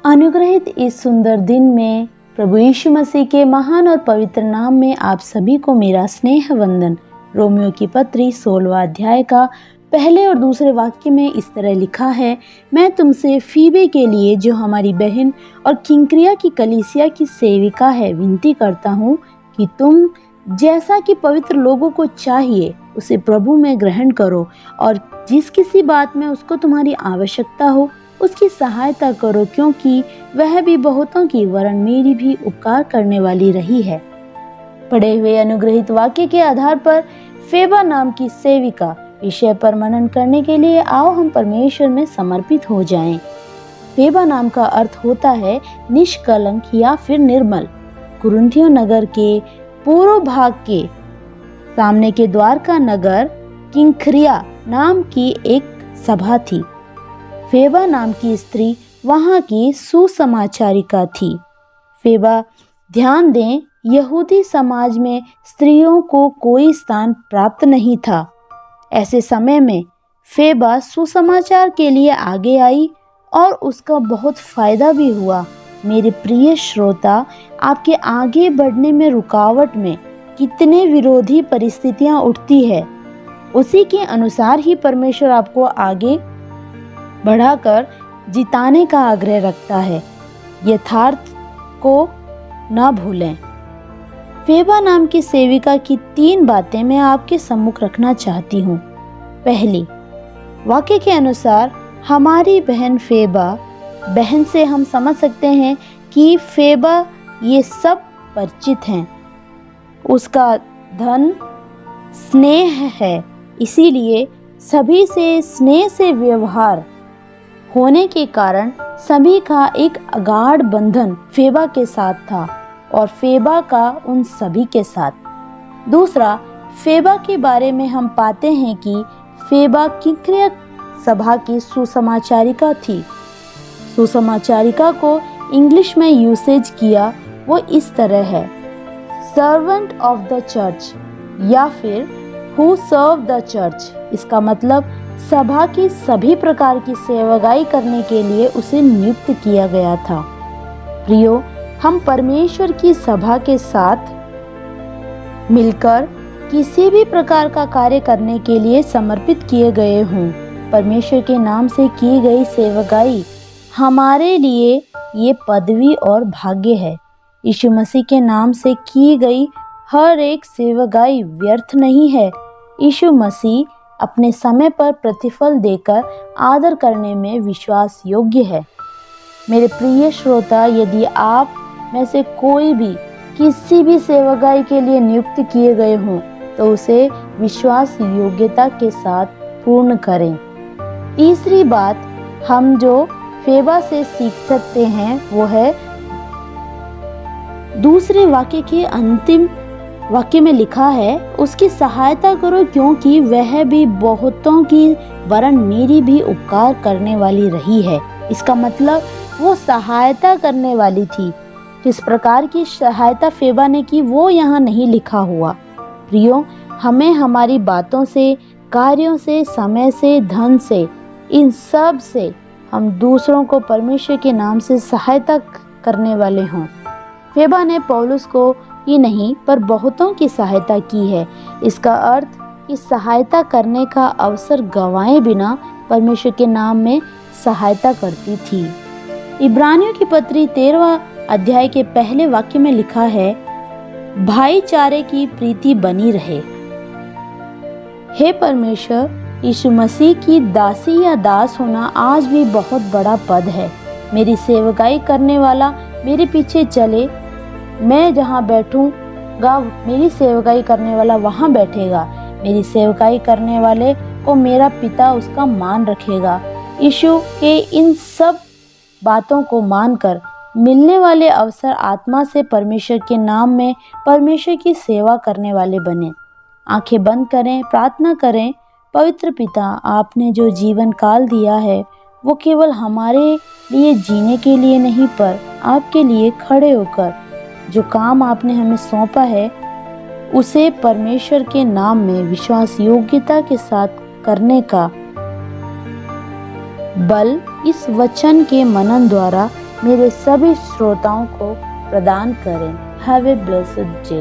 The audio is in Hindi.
अनुग्रहित इस सुंदर दिन में प्रभु यीशु मसीह के महान और पवित्र नाम में आप सभी को मेरा स्नेह वंदन। रोमियो की पत्री 16वां अध्याय का पहले और दूसरे वाक्य में इस तरह लिखा है, मैं तुमसे फीबे के लिए जो हमारी बहन और किंक्रिया की कलीसिया की सेविका है विनती करता हूँ कि तुम जैसा कि पवित्र लोगों को चाहिए उसे प्रभु में ग्रहण करो और जिस किसी बात में उसको तुम्हारी आवश्यकता हो उसकी सहायता करो, क्योंकि वह भी बहुतों की वरन मेरी भी उपकार करने वाली रही है। पढ़े हुए अनुग्रहित वाक्य के आधार पर फेबा नाम की सेविका विषय पर मनन करने के लिए आओ हम परमेश्वर में समर्पित हो जाएं। फेबा नाम का अर्थ होता है निष्कलंक या फिर निर्मल। कुरिन्थियों नगर के पूर्व भाग के सामने के द्वार का नगर किंक्रिया नाम की एक सभा थी। फेबा नाम की स्त्री वहां की सुसमाचारिका थी। फेबा, ध्यान दें, यहूदी समाज में स्त्रियों को कोई स्थान प्राप्त नहीं था। ऐसे समय में फेबा सुसमाचार के लिए आगे आई और उसका बहुत फायदा भी हुआ। मेरे प्रिय श्रोता, आपके आगे बढ़ने में रुकावट में कितने विरोधी परिस्थितियां उठती है, उसी के अनुसार ही परमेश्वर आपको आगे बढ़ाकर जिताने का आग्रह रखता है। यथार्थ को न भूलें। फेबा नाम की सेविका की 3 बातें मैं आपके सम्मुख रखना चाहती हूँ। पहली, वाक्य के अनुसार हमारी बहन फेबा, बहन से हम समझ सकते हैं कि फेबा ये सब परिचित हैं। उसका धन स्नेह है, इसीलिए सभी से स्नेह से व्यवहार होने के कारण सभी का एक अगाध बंधन फेबा के साथ था और फेबा का उन सभी के साथ। दूसरा, फेबा के बारे में हम पाते हैं कि फेबा किंक्रिया सभा की सुसमाचारिका थी। सुसमाचारिका को इंग्लिश में यूसेज किया वो इस तरह है, सर्वेंट ऑफ द चर्च या फिर हु सर्व द चर्च। इसका मतलब सभा की सभी प्रकार की सेवकाई करने के लिए उसे नियुक्त किया गया था। प्रियो, हम परमेश्वर की सभा के साथ मिलकर किसी भी प्रकार का कार्य करने के लिए समर्पित किए गए हों। परमेश्वर के नाम से की गई सेवकाई हमारे लिए ये पदवी और भाग्य है। यीशु मसीह के नाम से की गई हर एक सेवकाई व्यर्थ नहीं है। यीशु मसीह अपने समय पर प्रतिफल देकर आदर करने में विश्वास योग्य है। मेरे प्रिय श्रोता, यदि आप में से कोई भी किसी भी सेवकाई के लिए नियुक्त किए गए हों तो उसे विश्वास योग्यता के साथ पूर्ण करें। तीसरी बात हम जो फेबा से सीख सकते हैं वो है दूसरे वाक्य के अंतिम वाक्य में लिखा है, उसकी सहायता करो क्योंकि वह भी बहुतों की वरन मेरी भी उपकार करने वाली रही है। इसका मतलब वो सहायता करने वाली थी। किस प्रकार की सहायता फेबा ने की वो यहाँ नहीं लिखा हुआ। प्रियो, हमें हमारी बातों से, कार्यों से, समय से, धन से, इन सब से हम दूसरों को परमेश्वर के नाम से सहायता करने वाले हों। फेबा ने पौलुस को ही नहीं पर बहुतों की सहायता की है। इसका अर्थ कि सहायता करने का अवसर गंवाए बिना परमेश्वर के नाम में सहायता करती थी। इब्रानियों की पत्री 13वां अध्याय के पहले वाक्य में लिखा है, भाईचारे की प्रीति बनी रहे। हे परमेश्वर, यीशु मसीह की दासी या दास होना आज भी बहुत बड़ा पद है। मेरी सेवकाई करने वाला मेरे पीछे चले, मैं जहाँ बैठूंगा मेरी सेवकाई करने वाला वहाँ बैठेगा। मेरी सेवकाई करने वाले को मेरा पिता उसका मान रखेगा। यीशु के इन सब बातों को मानकर मिलने वाले अवसर आत्मा से परमेश्वर के नाम में परमेश्वर की सेवा करने वाले बने। आंखें बंद करें, प्रार्थना करें। पवित्र पिता, आपने जो जीवन काल दिया है वो केवल हमारे लिए जीने के लिए नहीं पर आपके लिए खड़े होकर जो काम आपने हमें सौंपा है उसे परमेश्वर के नाम में विश्वास योग्यता के साथ करने का बल इस वचन के मनन द्वारा मेरे सभी श्रोताओं को प्रदान करें। Have a blessed day.